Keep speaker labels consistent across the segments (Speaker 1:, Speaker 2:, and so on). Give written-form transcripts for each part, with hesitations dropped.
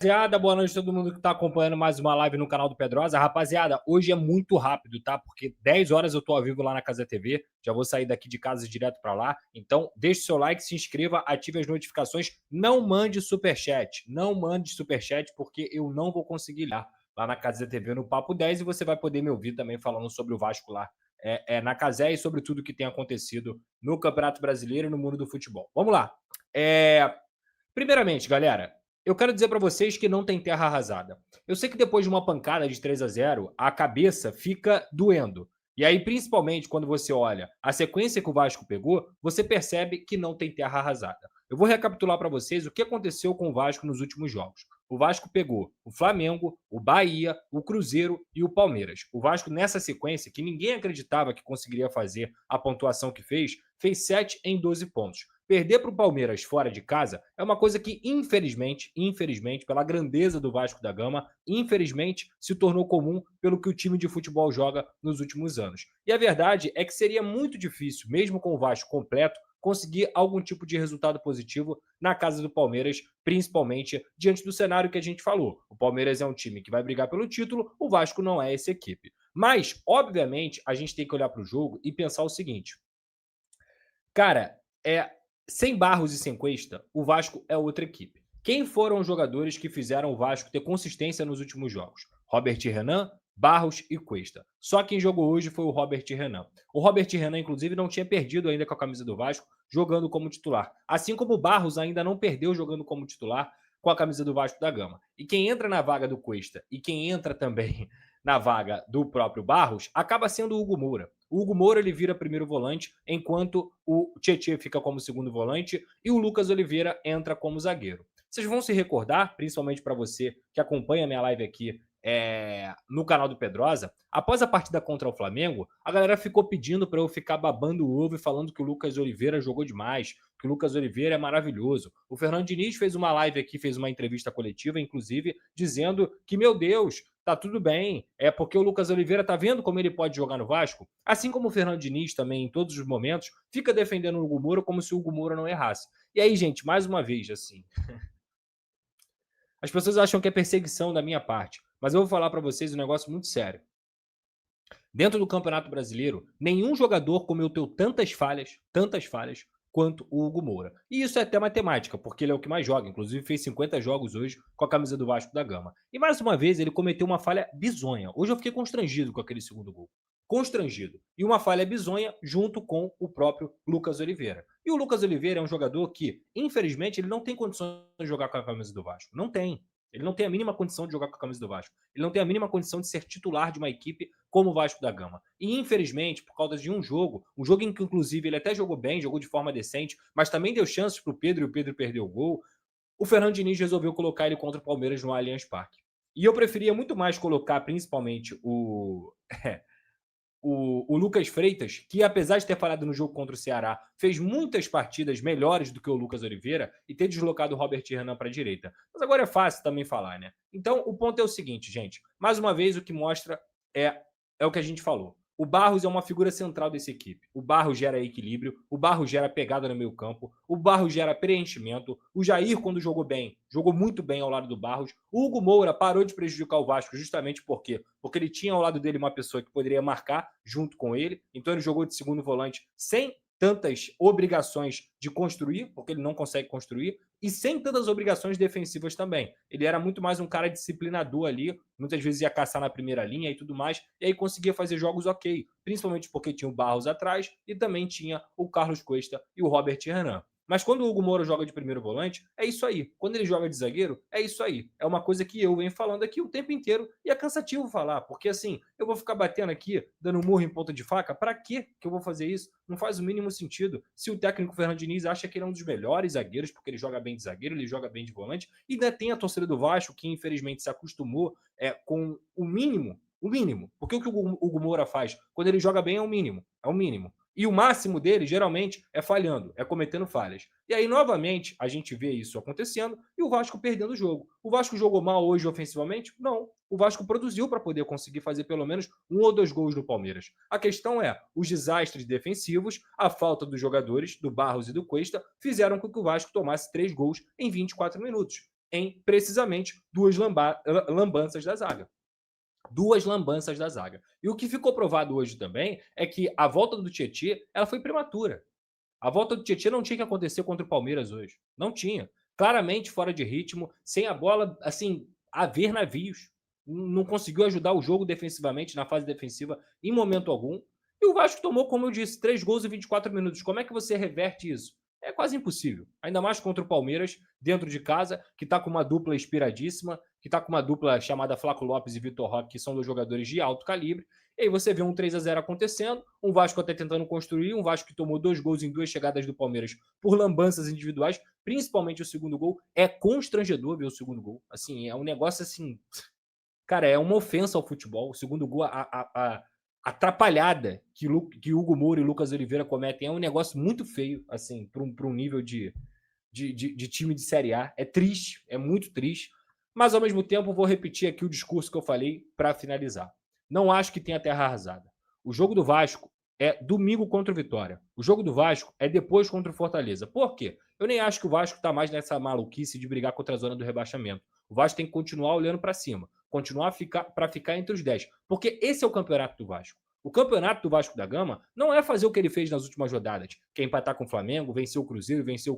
Speaker 1: Rapaziada, boa noite a todo mundo que está acompanhando mais uma live no canal do Pedrosa. Rapaziada, hoje é muito rápido, tá? Porque 10 horas eu tô ao vivo lá na Casa TV. Já vou sair daqui de casa direto para lá. Então, deixe seu like, se inscreva, ative as notificações. Não mande superchat. Não mande superchat, porque eu não vou conseguir lá na Casa TV no Papo 10 e você vai poder me ouvir também falando sobre o Vasco lá na Casé e sobre tudo que tem acontecido no Campeonato Brasileiro e no mundo do futebol. Vamos lá. Primeiramente, galera, eu quero dizer para vocês que não tem terra arrasada. Eu sei que depois de uma pancada de 3-0, a cabeça fica doendo. E aí, principalmente quando você olha a sequência que o Vasco pegou, você percebe que não tem terra arrasada. Eu vou recapitular para vocês o que aconteceu com o Vasco nos últimos jogos. O Vasco pegou o Flamengo, o Bahia, o Cruzeiro e o Palmeiras. O Vasco, nessa sequência, que ninguém acreditava que conseguiria fazer a pontuação que fez 7 em 12 pontos. Perder para o Palmeiras fora de casa é uma coisa que, infelizmente, pela grandeza do Vasco da Gama, infelizmente, se tornou comum pelo que o time de futebol joga nos últimos anos. E a verdade é que seria muito difícil, mesmo com o Vasco completo, conseguir algum tipo de resultado positivo na casa do Palmeiras, principalmente diante do cenário que a gente falou. O Palmeiras é um time que vai brigar pelo título, o Vasco não é essa equipe. Mas, obviamente, a gente tem que olhar para o jogo e pensar o seguinte: cara, sem Barros e sem Cuesta, o Vasco é outra equipe. Quem foram os jogadores que fizeram o Vasco ter consistência nos últimos jogos? Robert Renan, Barros e Cuesta. Só quem jogou hoje foi o Robert Renan. O Robert Renan, inclusive, não tinha perdido ainda com a camisa do Vasco, jogando como titular. Assim como o Barros ainda não perdeu jogando como titular com a camisa do Vasco da Gama. E quem entra na vaga do Cuesta e quem entra também na vaga do próprio Barros acaba sendo o Hugo Moura. O Hugo Moura ele vira primeiro volante, enquanto o Tietê fica como segundo volante e o Lucas Oliveira entra como zagueiro. Vocês vão se recordar, principalmente para você que acompanha a minha live aqui no canal do Pedrosa, após a partida contra o Flamengo, a galera ficou pedindo para eu ficar babando o ovo e falando que o Lucas Oliveira jogou demais, que o Lucas Oliveira é maravilhoso. O Fernando Diniz fez uma live aqui, fez uma entrevista coletiva, inclusive, dizendo que, meu Deus, tá tudo bem, é porque o Lucas Oliveira tá vendo como ele pode jogar no Vasco, assim como o Fernando Diniz também, em todos os momentos, fica defendendo o Hugo Moura como se o Hugo Moura não errasse. E aí, gente, mais uma vez, assim, as pessoas acham que é perseguição da minha parte, mas eu vou falar para vocês um negócio muito sério. Dentro do Campeonato Brasileiro, nenhum jogador cometeu tantas falhas, quanto o Hugo Moura. E isso é até matemática, porque ele é o que mais joga. Inclusive, fez 50 jogos hoje com a camisa do Vasco da Gama. E mais uma vez, ele cometeu uma falha bizonha. Hoje eu fiquei constrangido com aquele segundo gol. Constrangido. E uma falha bizonha junto com o próprio Lucas Oliveira. E o Lucas Oliveira é um jogador que, infelizmente, ele não tem condições de jogar com a camisa do Vasco. Não tem. Ele não tem a mínima condição de jogar com a camisa do Vasco. Ele não tem a mínima condição de ser titular de uma equipe como o Vasco da Gama. E infelizmente, por causa de um jogo em que inclusive ele até jogou bem, jogou de forma decente, mas também deu chances para o Pedro e o Pedro perdeu o gol, o Fernando Diniz resolveu colocar ele contra o Palmeiras no Allianz Parque. E eu preferia muito mais colocar principalmente o Lucas Freitas, que apesar de ter falhado no jogo contra o Ceará, fez muitas partidas melhores do que o Lucas Oliveira e ter deslocado o Robert Renan para a direita. Mas agora é fácil também falar, né? Então o ponto é o seguinte, gente. Mais uma vez, o que mostra é, é o que a gente falou. O Barros é uma figura central dessa equipe. O Barros gera equilíbrio, o Barros gera pegada no meio campo, o Barros gera preenchimento. O Jair, quando jogou bem, jogou muito bem ao lado do Barros. O Hugo Moura parou de prejudicar o Vasco justamente porque ele tinha ao lado dele uma pessoa que poderia marcar junto com ele. Então ele jogou de segundo volante sem tantas obrigações de construir, porque ele não consegue construir, e sem tantas obrigações defensivas também. Ele era muito mais um cara disciplinador ali, muitas vezes ia caçar na primeira linha e tudo mais, e aí conseguia fazer jogos ok, principalmente porque tinha o Barros atrás e também tinha o Carlos Cuesta e o Robert Renan. Mas quando o Hugo Moura joga de primeiro volante, é isso aí. Quando ele joga de zagueiro, é isso aí. É uma coisa que eu venho falando aqui o tempo inteiro e é cansativo falar, porque assim, eu vou ficar batendo aqui, dando murro em ponta de faca, para que eu vou fazer isso? Não faz o mínimo sentido. Se o técnico Fernando Diniz acha que ele é um dos melhores zagueiros, porque ele joga bem de zagueiro, ele joga bem de volante, e ainda tem a torcida do Vasco, que infelizmente se acostumou com o mínimo. Porque o que o Hugo Moura faz quando ele joga bem é o mínimo. É o mínimo. E o máximo dele, geralmente, é falhando, é cometendo falhas. E aí, novamente, a gente vê isso acontecendo e o Vasco perdendo o jogo. O Vasco jogou mal hoje ofensivamente? Não. O Vasco produziu para poder conseguir fazer pelo menos um ou dois gols no Palmeiras. A questão é, os desastres defensivos, a falta dos jogadores, do Barros e do Cuesta, fizeram com que o Vasco tomasse 3 gols em 24 minutos. em precisamente duas lambanças da zaga. Duas lambanças da zaga. E o que ficou provado hoje também é que a volta do Tietchan, ela foi prematura. A volta do Tietchan não tinha que acontecer contra o Palmeiras hoje. Não tinha. Claramente fora de ritmo, sem a bola, assim, a ver navios. Não conseguiu ajudar o jogo defensivamente, na fase defensiva, em momento algum. E o Vasco tomou, como eu disse, 3 gols em 24 minutos. Como é que você reverte isso? É quase impossível. Ainda mais contra o Palmeiras, dentro de casa, que está com uma dupla inspiradíssima, que está com uma dupla chamada Flaco Lopes e Vitor Roque, que são dois jogadores de alto calibre. E aí você vê um 3-0 acontecendo, um Vasco até tentando construir, um Vasco que tomou 2 gols em 2 chegadas do Palmeiras por lambanças individuais, principalmente o segundo gol. É constrangedor ver o segundo gol. Assim, é um negócio assim. Cara, é uma ofensa ao futebol. O segundo gol, a atrapalhada que Hugo Moura e Lucas Oliveira cometem é um negócio muito feio, assim, para um nível de time de Série A. É triste, é muito triste. Mas, ao mesmo tempo, vou repetir aqui o discurso que eu falei para finalizar. Não acho que tenha terra arrasada. O jogo do Vasco é domingo contra o Vitória. O jogo do Vasco é depois contra o Fortaleza. Por quê? Eu nem acho que o Vasco está mais nessa maluquice de brigar contra a zona do rebaixamento. O Vasco tem que continuar olhando para cima. Continuar para ficar entre os 10. Porque esse é o campeonato do Vasco. O campeonato do Vasco da Gama não é fazer o que ele fez nas últimas rodadas, que é empatar com o Flamengo, vencer o Cruzeiro, vencer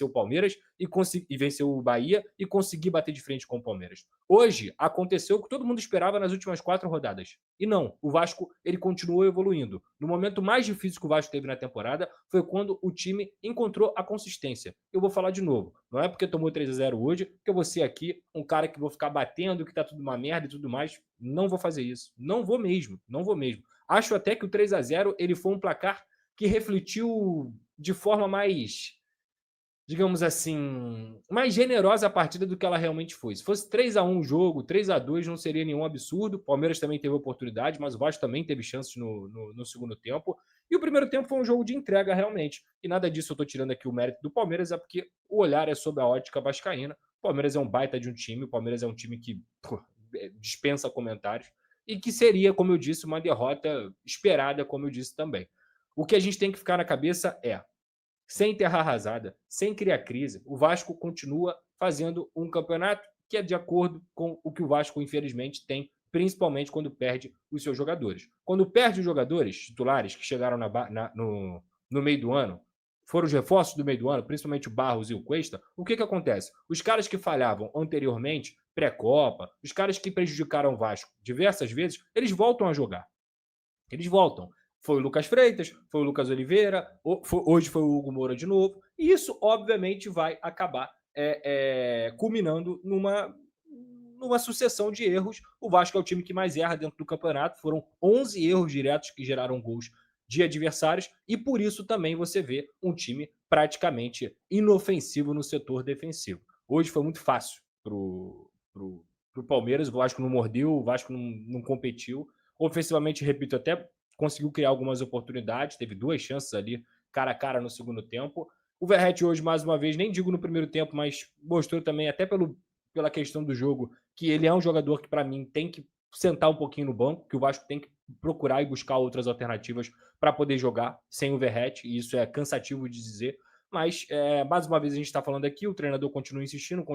Speaker 1: o Palmeiras e vencer o Bahia e conseguir bater de frente com o Palmeiras. Hoje aconteceu o que todo mundo esperava nas últimas 4 rodadas. E não, o Vasco ele continuou evoluindo. No momento mais difícil que o Vasco teve na temporada foi quando o time encontrou a consistência. Eu vou falar de novo. Não é porque tomou 3-0 hoje que eu vou ser aqui um cara que vou ficar batendo, que tá tudo uma merda e tudo mais. Não vou fazer isso. Não vou mesmo. Não vou mesmo. Acho até que o 3-0 ele foi um placar que refletiu de forma mais, digamos assim, mais generosa a partida do que ela realmente foi. Se fosse 3-1 o jogo, 3-2 não seria nenhum absurdo. O Palmeiras também teve oportunidade, mas o Vasco também teve chances no segundo tempo. E o primeiro tempo foi um jogo de entrega, realmente. E nada disso eu estou tirando aqui o mérito do Palmeiras, é porque o olhar é sob a ótica vascaína. O Palmeiras é um baita de um time, o Palmeiras é um time que dispensa comentários. E que seria, como eu disse, uma derrota esperada, como eu disse também. O que a gente tem que ficar na cabeça é sem terra arrasada, sem criar crise, o Vasco continua fazendo um campeonato que é de acordo com o que o Vasco, infelizmente, tem, principalmente quando perde os seus jogadores. Quando perde os jogadores titulares que chegaram no meio do ano, foram os reforços do meio do ano, principalmente o Barros e o Cuesta, o que acontece? Os caras que falhavam anteriormente, pré-Copa, os caras que prejudicaram o Vasco diversas vezes, eles voltam a jogar. Eles voltam. Foi o Lucas Freitas, foi o Lucas Oliveira, hoje foi o Hugo Moura de novo. E isso, obviamente, vai acabar culminando numa sucessão de erros. O Vasco é o time que mais erra dentro do campeonato. Foram 11 erros diretos que geraram gols de adversários. E por isso também você vê um time praticamente inofensivo no setor defensivo. Hoje foi muito fácil pro Palmeiras. O Vasco não mordeu, o Vasco não competiu. Ofensivamente, repito, até conseguiu criar algumas oportunidades, teve 2 chances ali, cara a cara no segundo tempo. O Verratti hoje, mais uma vez, nem digo no primeiro tempo, mas mostrou também, até pela questão do jogo, que ele é um jogador que, para mim, tem que sentar um pouquinho no banco, que o Vasco tem que procurar e buscar outras alternativas para poder jogar sem o Verratti, e isso é cansativo de dizer. Mas, mais uma vez, a gente está falando aqui, o treinador continua insistindo,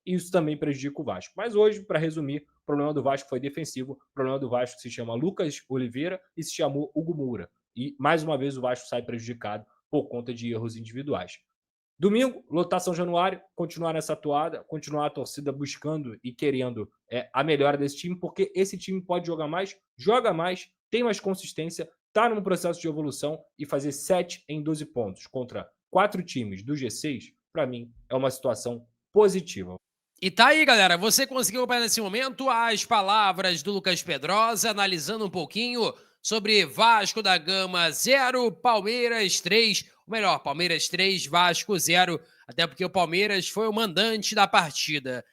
Speaker 1: e isso também prejudica o Vasco. Mas hoje, para resumir, o problema do Vasco foi defensivo, o problema do Vasco se chama Lucas Oliveira e se chamou Hugo Moura. E, mais uma vez, o Vasco sai prejudicado por conta de erros individuais. Domingo, lotar São Januário, continuar nessa atuada, continuar a torcida buscando e querendo a melhora desse time, porque esse time pode joga mais, tem mais consistência, está num processo de evolução e fazer 7 em 12 pontos contra 4 times do G6, para mim, é uma situação positiva.
Speaker 2: E tá aí, galera, você conseguiu acompanhar nesse momento as palavras do Lucas Pedrosa, analisando um pouquinho sobre Vasco da Gama 0, Palmeiras 3, ou melhor, Palmeiras 3, Vasco 0, até porque o Palmeiras foi o mandante da partida.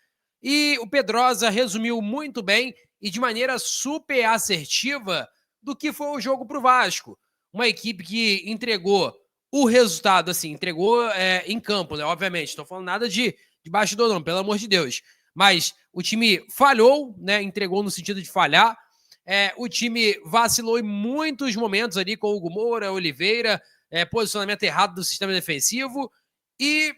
Speaker 2: E o Pedrosa resumiu muito bem e de maneira super assertiva do que foi o jogo pro Vasco. Uma equipe que entregou o resultado, assim, entregou em campo, né? Obviamente, estou falando nada de bastidor não, pelo amor de Deus. Mas o time falhou, né? Entregou no sentido de falhar. O time vacilou em muitos momentos ali com o Hugo Moura, Oliveira, posicionamento errado do sistema defensivo e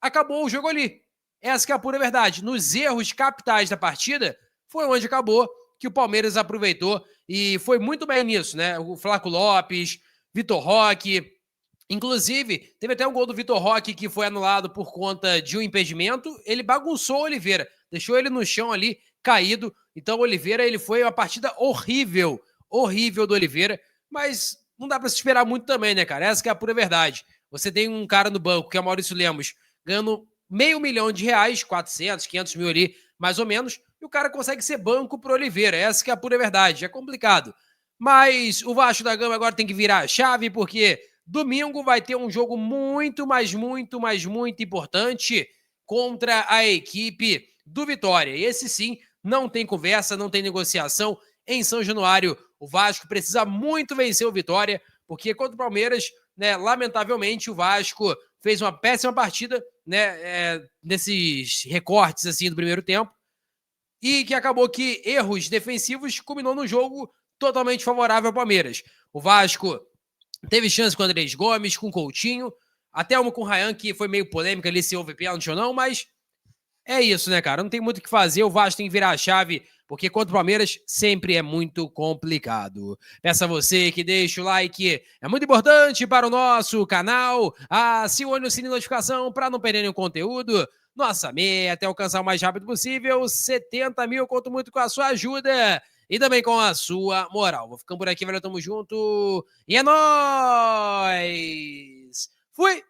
Speaker 2: acabou o jogo ali. Essa que é a pura verdade. Nos erros capitais da partida, foi onde acabou que o Palmeiras aproveitou e foi muito bem nisso, né? O Flaco Lopes, Vitor Roque. Inclusive, teve até um gol do Vitor Roque que foi anulado por conta de um impedimento. Ele bagunçou o Oliveira, deixou ele no chão ali, caído. Então, o Oliveira, ele foi uma partida horrível, horrível do Oliveira. Mas não dá pra se esperar muito também, né, cara? Essa que é a pura verdade. Você tem um cara no banco, que é o Maurício Lemos, ganhando R$500 mil, 400, 500 mil ali, mais ou menos, e o cara consegue ser banco pro Oliveira. Essa que é a pura verdade. É complicado. Mas o Vasco da Gama agora tem que virar a chave, porque domingo vai ter um jogo muito, mas muito, mas muito importante contra a equipe do Vitória. E esse sim, não tem conversa, não tem negociação. Em São Januário, o Vasco precisa muito vencer o Vitória, porque contra o Palmeiras, né, lamentavelmente, o Vasco fez uma péssima partida, né, nesses recortes assim do primeiro tempo, e que acabou que erros defensivos culminou no jogo totalmente favorável ao Palmeiras. O Vasco teve chance com o Andrés Gomes, com o Coutinho, até uma com o Ryan, que foi meio polêmica ali se houve pênalti ou não, mas é isso, né, cara? Não tem muito o que fazer, o Vasco tem que virar a chave, porque contra o Palmeiras sempre é muito complicado. Peço a você que deixe o like, é muito importante para o nosso canal. Acione o sininho de notificação para não perder nenhum conteúdo. Nossa meta é alcançar o mais rápido possível 70 mil, conto muito com a sua ajuda e também com a sua moral. Vou ficando por aqui, valeu, tamo junto e é nóis! Fui!